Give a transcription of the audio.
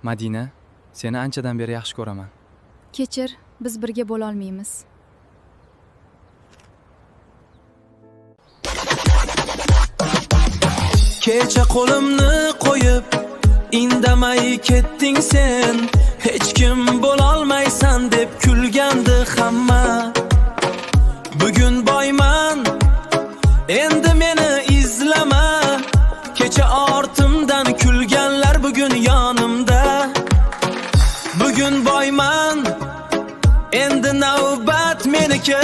Madina, seni anchadan beri yaxshi ko'raman. Kechir, biz birga bo'la olmaymiz. Kecha qo'limni qo'yib indamay ketding sen, hech kim bo'lolmaysan deb kulgandi hamma. Bugun boyman, endi meni izlama. Kecha ortimdan kulganlar bugun yonimda. Bugun boyman, endi navbat meniki.